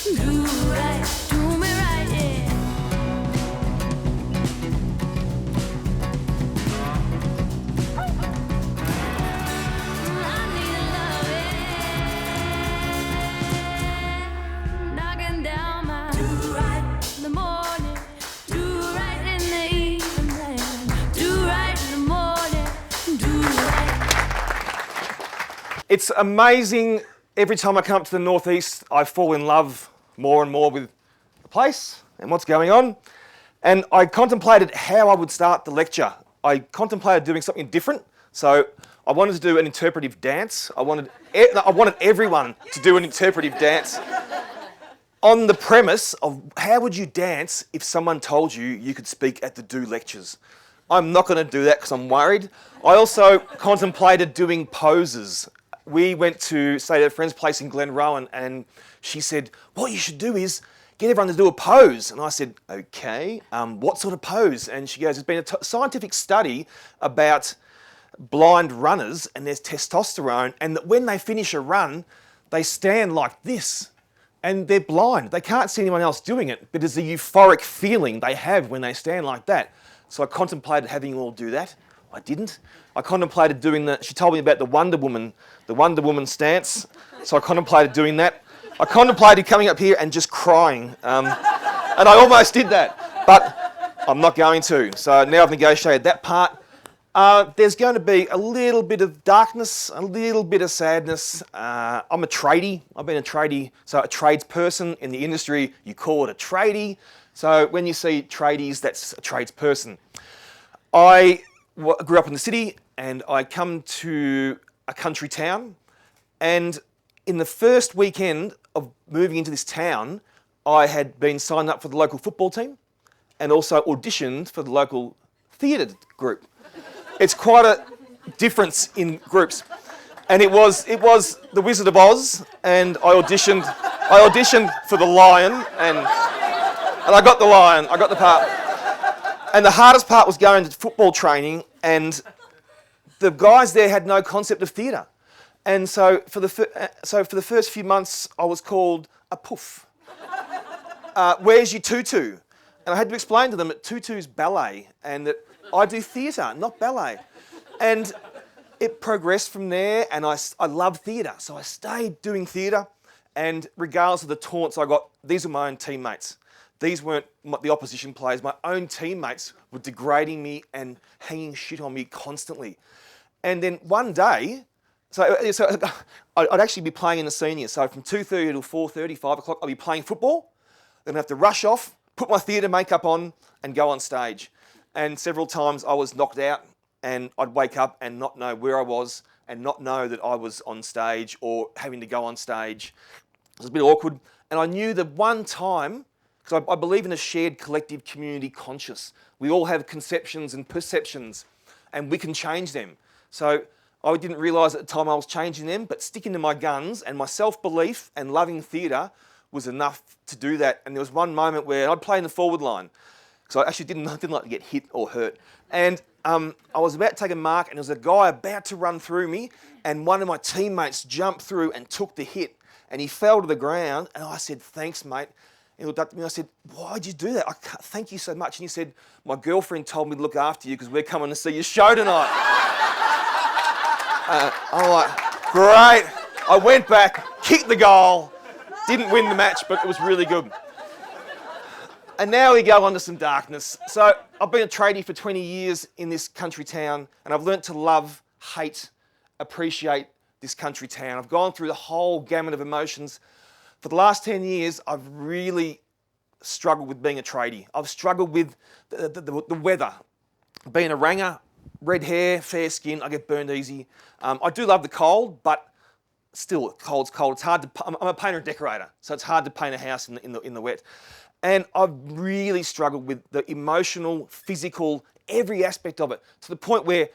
Do right, do me right, yeah. I need love, yeah. Knocking down my do right in the morning, do right in the evening, do right in the morning, do right. It's amazing. Every time I come up to the northeast, I fall in love more and more with the place and what's going on. And I contemplated how I would start the lecture. I contemplated doing something different. So I wanted to do an interpretive dance. I wanted everyone to do an interpretive dance on the premise of how would you dance if someone told you you could speak at the Do lectures. I'm not going to do that because I'm worried. I also contemplated doing poses. We went to stay at a friend's place in Glenrowan and she said, what you should do is get everyone to do a pose. And I said, okay, what sort of pose? And she goes, there's been a scientific study about blind runners and there's testosterone and that when they finish a run, they stand like this and they're blind. They can't see anyone else doing it, but it's a euphoric feeling they have when they stand like that. So I contemplated having you all do that. I didn't. I contemplated doing she told me about the Wonder Woman stance. So I contemplated doing that. I contemplated coming up here and just crying. And I almost did that, but I'm not going to. So now I've negotiated that part. There's going to be a little bit of darkness, a little bit of sadness. I'm a tradie. I've been a tradie, so a tradesperson in the industry, you call it a tradie. So when you see tradies, that's a tradesperson. I grew up in the city and I come to a country town, and in the first weekend of moving into this town, I had been signed up for the local football team and also auditioned for the local theatre group. It's quite a difference in groups. And it was The Wizard of Oz, and I auditioned for the lion, and I got the lion, I got the part. And the hardest part was going to football training, and the guys there had no concept of theatre. And so for the first few months, I was called a poof. Where's your tutu? And I had to explain to them that tutu's ballet, and that I do theatre, not ballet. And it progressed from there, and I love theatre. So I stayed doing theatre, and regardless of the taunts I got, these were my own teammates. These weren't the opposition players. My own teammates were degrading me and hanging shit on me constantly. And then one day, so I'd actually be playing in the seniors. So from 2:30 to 4:30, 5 o'clock, I'd be playing football. Then I'd have to rush off, put my theatre makeup on, and go on stage. And several times I was knocked out, and I'd wake up and not know where I was and not know that I was on stage or having to go on stage. It was a bit awkward. And I knew that one time, because I believe in a shared collective community conscious. We all have conceptions and perceptions, and we can change them. So I didn't realise at the time I was changing them, but sticking to my guns and my self-belief and loving theatre was enough to do that. And there was one moment where I'd play in the forward line, because I actually didn't like to get hit or hurt. And I was about to take a mark, and there was a guy about to run through me, and one of my teammates jumped through and took the hit, and he fell to the ground, and I said, thanks, mate. He looked up at me and I said, why'd you do that? Thank you so much. And he said, my girlfriend told me to look after you because we're coming to see your show tonight. I'm like, great. I went back, kicked the goal, didn't win the match, but it was really good. And now we go on to some darkness. So I've been a tradie for 20 years in this country town, and I've learnt to love, hate, appreciate this country town. I've gone through the whole gamut of emotions. For the last 10 years, I've really struggled with being a tradie. I've struggled with the weather. Being a ranger, red hair, fair skin, I get burned easy. I do love the cold, but still, cold's cold. It's hard to. I'm a painter and decorator, so it's hard to paint a house in the wet. And I've really struggled with the emotional, physical, every aspect of it, to the point where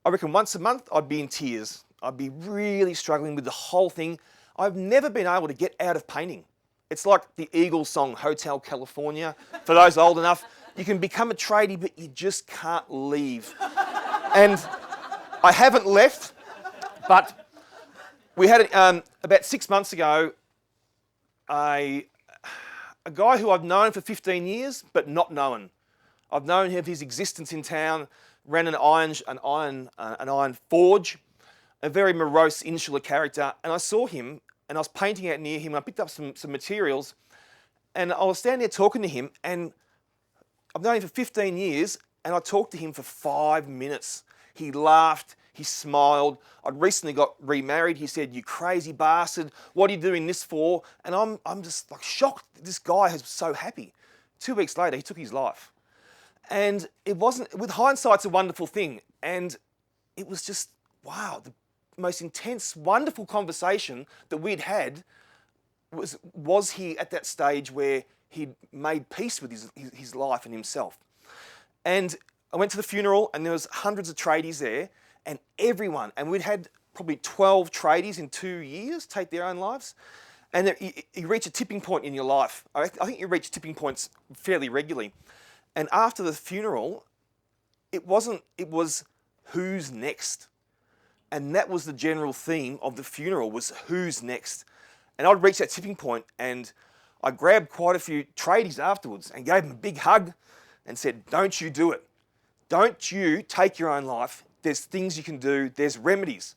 I reckon once a month I'd be in tears. I'd be really struggling with the whole thing. I've never been able to get out of painting. It's like the Eagles song, Hotel California. For those old enough, you can become a tradie, but you just can't leave. And I haven't left, but we had about 6 months ago, I a guy who I've known for 15 years, but not known. I've known of his existence in town, ran an iron forge, a very morose, insular character. And I saw him, and I was painting out near him, and I picked up some materials, and I was standing there talking to him, and I've known him for 15 years, and I talked to him for 5 minutes. He laughed, he smiled. I'd recently got remarried. He said, "You crazy bastard, what are you doing this for?" And I'm just like shocked. This guy is so happy. 2 weeks later, he took his life. And it wasn't, with hindsight's a wonderful thing. And it was just, wow, the most intense, wonderful conversation that we'd had was he at that stage where he'd made peace with his life and himself. And I went to the funeral, and there was hundreds of tradies there, and everyone, and we'd had probably 12 tradies in 2 years take their own lives. And you reach a tipping point in your life. I think you reach tipping points fairly regularly. And after the funeral, it was who's next? And that was the general theme of the funeral, was who's next? And I'd reached that tipping point, and I grabbed quite a few tradies afterwards and gave them a big hug and said, "Don't you do it. Don't you take your own life. There's things you can do. There's remedies."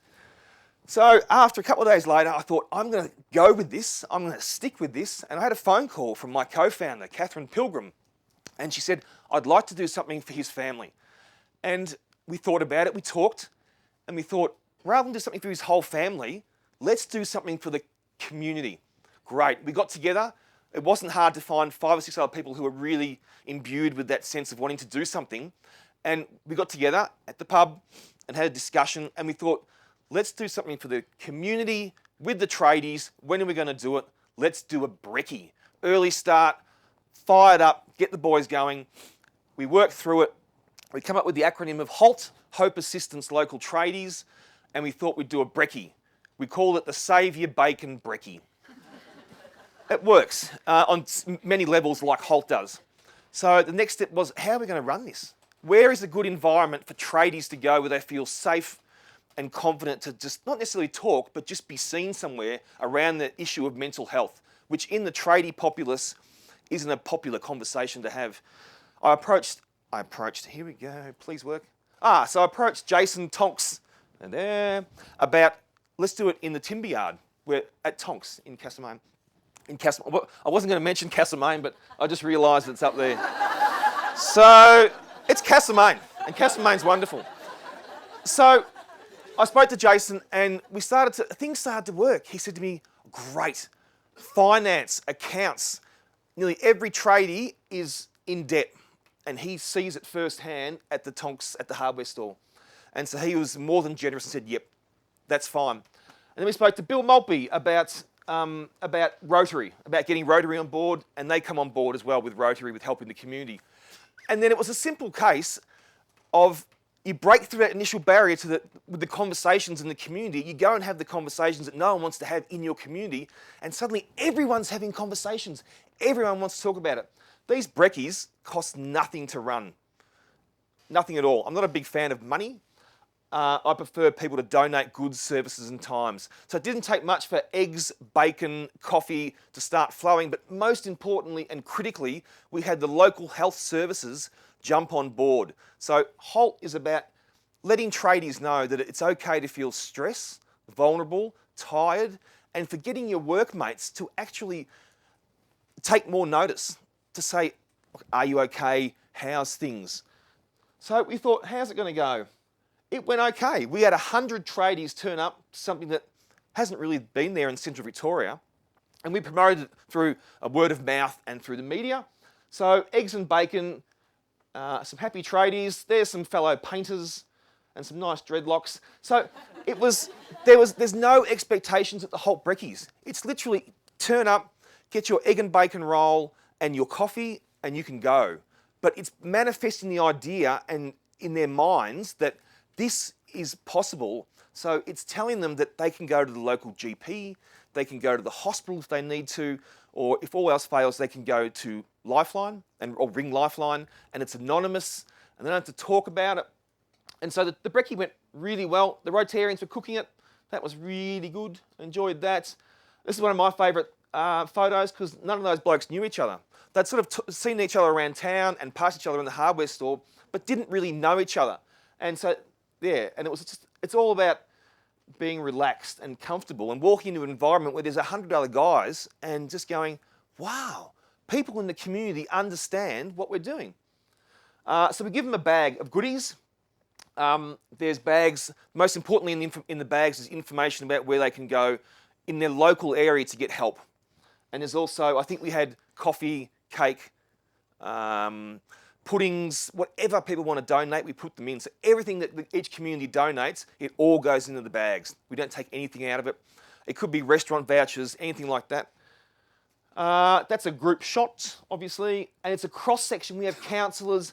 So after a couple of days later, I thought, I'm going to go with this. I'm going to stick with this. And I had a phone call from my co-founder, Catherine Pilgrim. And she said, "I'd like to do something for his family." And we thought about it. We talked. And we thought, rather than do something for his whole family, let's do something for the community. Great. We got together. It wasn't hard to find 5 or 6 other people who were really imbued with that sense of wanting to do something. And we got together at the pub and had a discussion, and we thought, let's do something for the community with the tradies. When are we going to do it? Let's do a brekkie. Early start, fired up, get the boys going. We worked through it. We come up with the acronym of HALT, Hope Assistance Local Tradies, and we thought we'd do a brekkie. We called it the Save Your Bacon Brekkie. It works on many levels like HALT does. So the next step was, how are we going to run this? Where is a good environment for tradies to go where they feel safe and confident to just not necessarily talk, but just be seen somewhere around the issue of mental health, which in the tradie populace isn't a popular conversation to have. I approached, here we go, please work. So I approached Jason Tonks about, let's do it in the timber yard, at Tonks in Castlemaine. I wasn't going to mention Castlemaine, but I just realised it's up there. So it's Castlemaine, and Castlemaine's wonderful. So I spoke to Jason, and things started to work. He said to me, "Great, finance, accounts, nearly every tradie is in debt," and he sees it firsthand at the Tonks at the hardware store. And so he was more than generous and said, "Yep, that's fine." And then we spoke to Bill Maltby about Rotary, about getting Rotary on board, and they come on board as well with Rotary, with helping the community. And then it was a simple case of you break through that initial barrier with the conversations in the community. You go and have the conversations that no one wants to have in your community, and suddenly everyone's having conversations. Everyone wants to talk about it. These brekkies cost nothing to run. Nothing at all. I'm not a big fan of money. I prefer people to donate goods, services and times. So it didn't take much for eggs, bacon, coffee to start flowing, but most importantly and critically, we had the local health services jump on board. So HALT is about letting tradies know that it's okay to feel stress, vulnerable, tired, and for getting your workmates to actually take more notice, to say, "Are you okay? How's things?" So we thought, how's it going to go? It went okay. We had 100 tradies turn up, something that hasn't really been there in Central Victoria. And we promoted it through a word of mouth and through the media. So eggs and bacon, some happy tradies, there's some fellow painters and some nice dreadlocks. So there's no expectations at the HALT brekkies. It's literally turn up, get your egg and bacon roll and your coffee and you can go. But it's manifesting the idea and in their minds that this is possible. So it's telling them that they can go to the local GP, they can go to the hospital if they need to, or if all else fails, they can go to Lifeline or ring Lifeline, and it's anonymous, and they don't have to talk about it. And so the brekkie went really well. The Rotarians were cooking it. That was really good. I enjoyed that. This is one of my favourite photos because none of those blokes knew each other. They'd sort of seen each other around town and passed each other in the hardware store, but didn't really know each other. And so, yeah, and it's all about being relaxed and comfortable and walking into an environment where there's 100 other guys and just going, wow, people in the community understand what we're doing. So we give them a bag of goodies. There's bags, most importantly in the bags is information about where they can go in their local area to get help. And there's also, I think we had coffee, cake, puddings, whatever people want to donate, we put them in. So everything that each community donates, it all goes into the bags. We don't take anything out of it. It could be restaurant vouchers, anything like that. That's a group shot, obviously, and it's a cross-section. We have counsellors,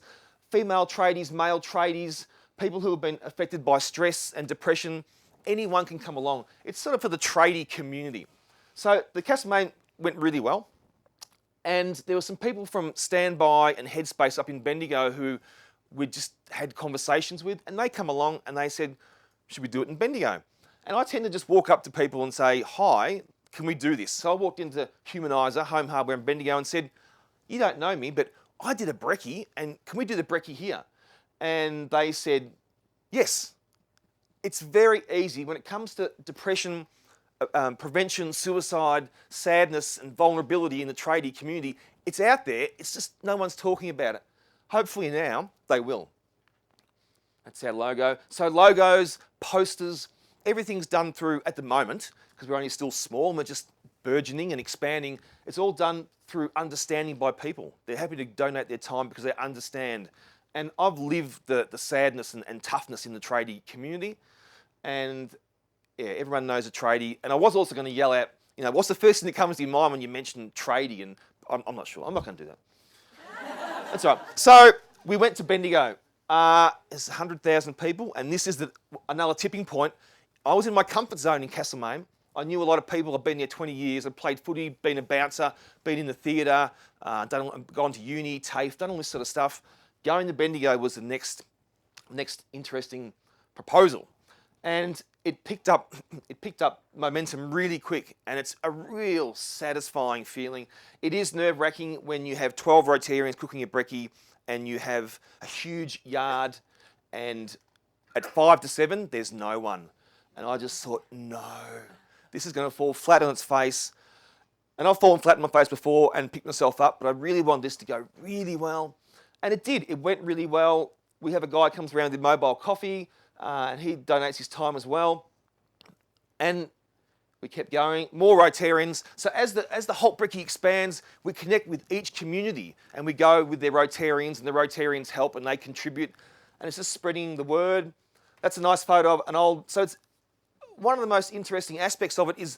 female tradies, male tradies, people who have been affected by stress and depression. Anyone can come along. It's sort of for the tradie community. So the Castlemaine went really well. And there were some people from Standby and Headspace up in Bendigo who we just had conversations with, and they come along and they said, should we do it in Bendigo? And I tend to just walk up to people and say, hi, can we do this? So I walked into Humanizer, Home Hardware in Bendigo, and said, you don't know me, but I did a brekkie, and can we do the brekkie here? And they said, yes. It's very easy when it comes to depression, prevention, suicide, sadness and vulnerability in the tradie community. It's out there, it's just no one's talking about it. Hopefully now they will. That's our logo. So logos, posters, everything's done through, at the moment, because we're only still small and we're just burgeoning and expanding, it's all done through understanding by people. They're happy to donate their time because they understand. And I've lived the sadness and toughness in the tradie community, and yeah, everyone knows a tradie. And I was also going to yell out, you know, what's the first thing that comes to your mind when you mention tradie? And I'm not sure. I'm not going to do that. That's all right. So we went to Bendigo. There's 100,000 people, and this is another tipping point. I was in my comfort zone in Castlemaine. I knew a lot of people. I've been there 20 years. I've played footy, been a bouncer, been in the theatre, gone to uni, TAFE, done all this sort of stuff. Going to Bendigo was the next interesting proposal. And it picked up momentum really quick, and it's a real satisfying feeling. It is nerve-wracking when you have 12 Rotarians cooking a brekkie and you have a huge yard, and at 5 to 7 there's no one. And I just thought, no, this is going to fall flat on its face. And I've fallen flat on my face before and picked myself up, but I really wanted this to go really well. And it did. It went really well. We have a guy who comes around with mobile coffee, and he donates his time as well. And we kept going, more Rotarians. So as the HALT brekkie expands, we connect with each community, and we go with their Rotarians, and the Rotarians help and they contribute, and it's just spreading the word. That's a nice photo of an old, so it's one of the most interesting aspects of it is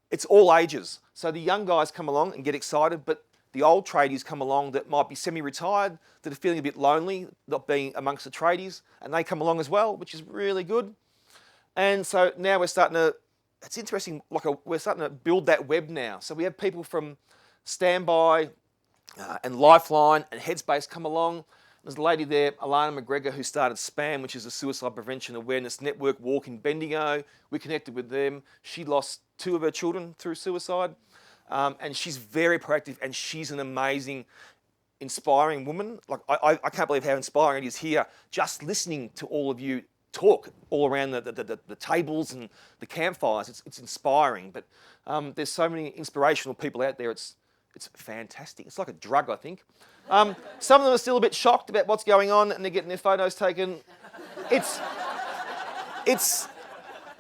it's all ages. So the young guys come along and get excited, but the old tradies come along that might be semi-retired, that are feeling a bit lonely, not being amongst the tradies, and they come along as well, which is really good. And so now we're starting to, it's interesting, we're starting to build that web now. So we have people from Standby and Lifeline and Headspace come along. There's a lady there, Alana McGregor, who started SPAM, which is a Suicide Prevention Awareness Network walk in Bendigo. We connected with them. She lost 2 of her children through suicide. And she's very proactive, and she's an amazing, inspiring woman. Like I can't believe how inspiring it is here, just listening to all of you talk all around the tables and the campfires. It's inspiring, but there's so many inspirational people out there. It's fantastic. It's like a drug, I think. Some of them are still a bit shocked about what's going on, and they're getting their photos taken.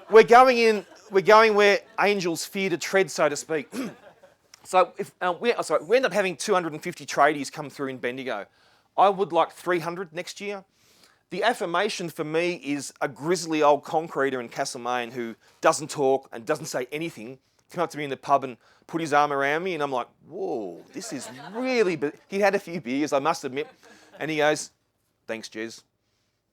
We're going where angels fear to tread, so to speak. So we end up having 250 tradies come through in Bendigo. I would like 300 next year. The affirmation for me is a grizzly old concreter in Castlemaine who doesn't talk and doesn't say anything, come up to me in the pub and put his arm around me, and I'm like, whoa, this is really... But he had a few beers, I must admit, and he goes, thanks, Jez.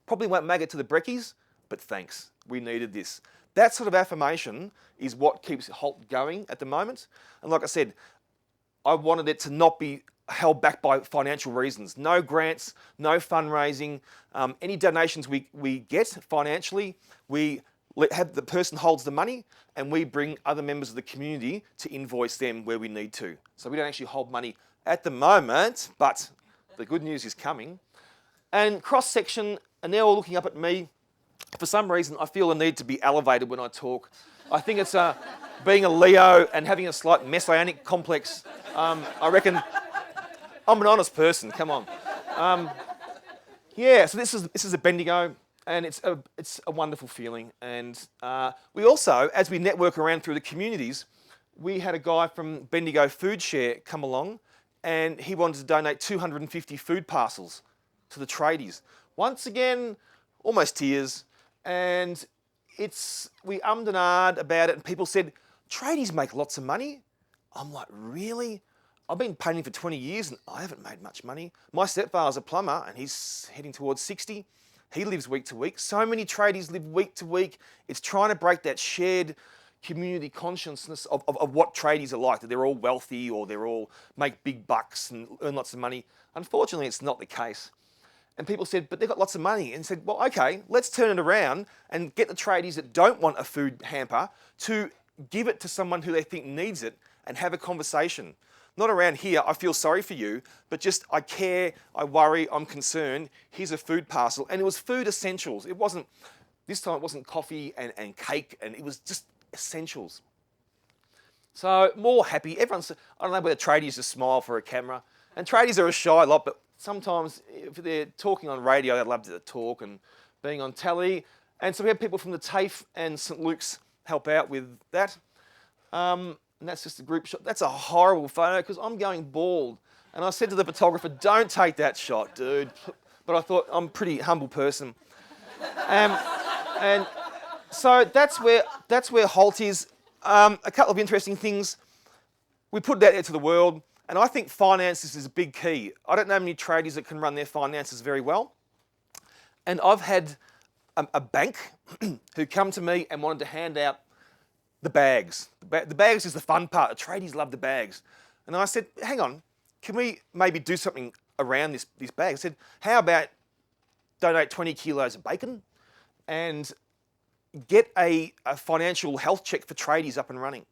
Probably won't make it to the brekkies, but thanks, we needed this. That sort of affirmation is what keeps HALT going at the moment. And like I said, I wanted it to not be held back by financial reasons. No grants, no fundraising. Any donations we get financially, we have the person holds the money, and we bring other members of the community to invoice them where we need to. So we don't actually hold money at the moment, but the good news is coming. And cross-section, and they're all looking up at me. For some reason, I feel the need to be elevated when I talk. I think it's being a Leo and having a slight messianic complex. I reckon I'm an honest person, come on. Yeah, so this is a Bendigo, and it's a wonderful feeling. And we also, as we network around through the communities, we had a guy from Bendigo Food Share come along, and he wanted to donate 250 food parcels to the tradies. Once again, almost tears, and we ummed and ahed about it, and people said, tradies make lots of money. I'm like, really? I've been painting for 20 years and I haven't made much money. My stepfather's a plumber and he's heading towards 60. He lives week to week. So many tradies live week to week. It's trying to break that shared community consciousness of what tradies are like, that they're all wealthy or they're all make big bucks and earn lots of money. Unfortunately, it's not the case. And people said, but they've got lots of money. And said, well, okay, let's turn it around and get the tradies that don't want a food hamper to give it to someone who they think needs it and have a conversation. Not around here, I feel sorry for you, but just I care, I worry, I'm concerned. Here's a food parcel. And it was food essentials. This time it wasn't coffee and cake, and it was just essentials. So more happy. I don't know whether tradies just smile for a camera. And tradies are a shy lot, but sometimes if they're talking on radio, they'd love to talk and being on telly. And so we had people from the TAFE and St Luke's help out with that. And that's just a group shot. That's a horrible photo because I'm going bald. And I said to the photographer, don't take that shot, dude. But I thought, I'm a pretty humble person. And so that's where HALT is. A couple of interesting things. We put that out to the world. And I think finances is a big key. I don't know many tradies that can run their finances very well. And I've had a bank who come to me and wanted to hand out the bags. The bags is the fun part. The tradies love the bags. And I said, hang on, can we maybe do something around these bags? I said, how about donate 20 kilos of bacon and get a financial health check for tradies up and running.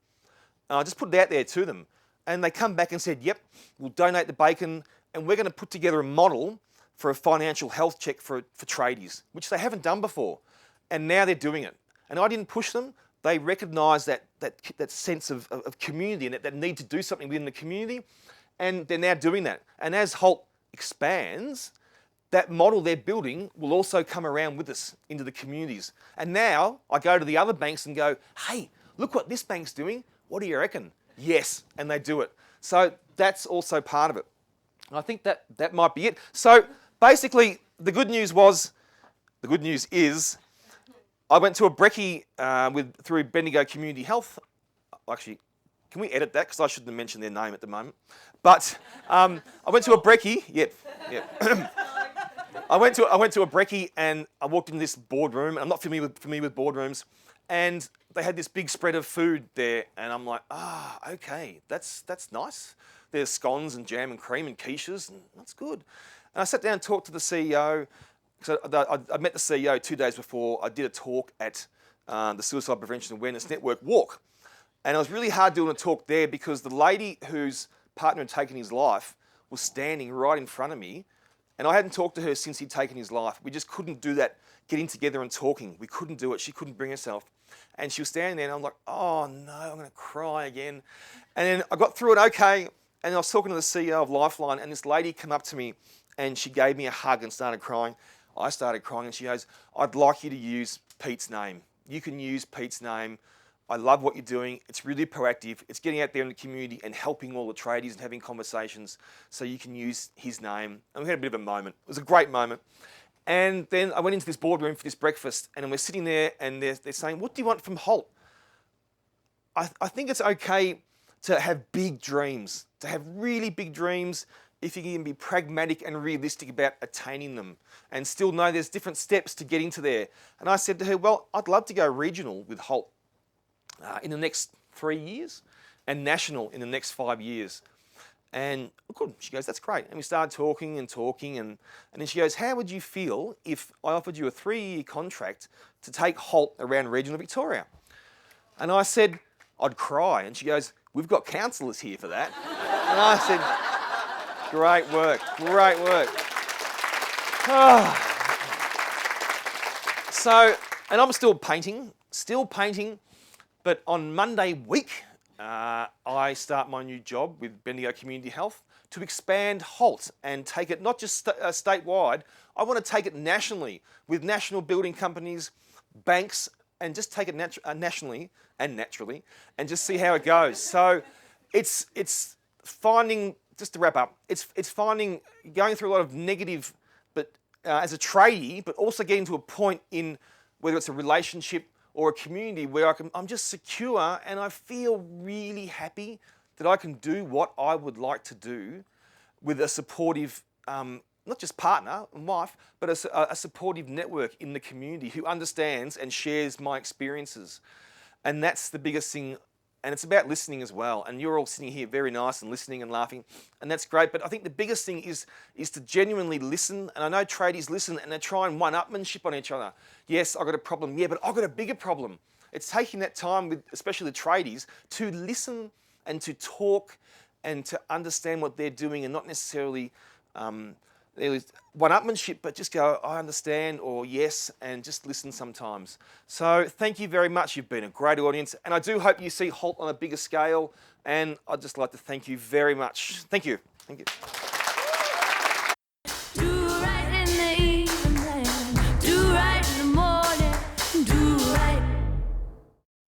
I just put it out there to them. And they come back and said, yep, we'll donate the bacon and we're going to put together a model for a financial health check for tradies, which they haven't done before. And now they're doing it. And I didn't push them. They recognise that sense of community and that need to do something within the community, and they're now doing that. And as HALT expands, that model they're building will also come around with us into the communities. And now I go to the other banks and go, hey, look what this bank's doing. What do you reckon? Yes, and they do it. So that's also part of it. And I think that might be it. So basically, the good news is, I went to a brekkie through Bendigo Community Health. Actually, can we edit that? Because I shouldn't have mentioned their name at the moment. But I went to a brekkie. Yep. I went to a brekkie and I walked into this boardroom. I'm not familiar with boardrooms, and they had this big spread of food there, and I'm like, okay, that's nice. There's scones and jam and cream and quiches, and that's good. And I sat down and talked to the CEO. So I met the CEO 2 days before. I did a talk at the Suicide Prevention Awareness Network walk. And it was really hard doing a talk there because the lady whose partner had taken his life was standing right in front of me. And I hadn't talked to her since he'd taken his life. We just couldn't do that, getting together and talking. We couldn't do it. She couldn't bring herself. And she was standing there and I'm like, oh no, I'm going to cry again. And then I got through it okay. And I was talking to the CEO of Lifeline, and this lady came up to me and she gave me a hug and started crying. I started crying and she goes, I'd like you to use Pete's name. You can use Pete's name. I love what you're doing. It's really proactive. It's getting out there in the community and helping all the tradies and having conversations, so you can use his name. And we had a bit of a moment. It was a great moment. And then I went into this boardroom for this breakfast, and we're sitting there and they're saying, what do you want from HALT? I think it's okay to have big dreams, to have really big dreams, if you can be pragmatic and realistic about attaining them and still know there's different steps to getting to there. And I said to her, well, I'd love to go regional with HALT in the next 3 years and national in the next 5 years. And good. She goes, that's great. And we started talking, and then she goes, how would you feel if I offered you a 3-year contract to take HALT around regional Victoria? And I said, I'd cry. And she goes, we've got counsellors here for that. And I said, great work, great work. So, and I'm still painting, but on Monday week, I start my new job with Bendigo Community Health to expand HALT and take it not just statewide, I want to take it nationally with national building companies, banks, and just take it nationally and naturally and just see how it goes. So it's finding, just to wrap up, it's finding, going through a lot of negative, but as a tradie, but also getting to a point in whether it's a relationship or a community where I'm just secure and I feel really happy that I can do what I would like to do with a supportive, not just partner and wife, but a supportive network in the community who understands and shares my experiences. And that's the biggest thing. And it's about listening as well. And you're all sitting here very nice and listening and laughing. And that's great. But I think the biggest thing is to genuinely listen. And I know tradies listen and they try and one-upmanship on each other. Yes, I've got a problem. Yeah, but I've got a bigger problem. It's taking that time with, especially the tradies, to listen and to talk and to understand what they're doing and not necessarily one-upmanship, but just go, I understand, or yes, and just listen sometimes. So thank you very much. You've been a great audience, and I do hope you see HALT on a bigger scale, and I'd just like to thank you very much. Thank you. Thank you.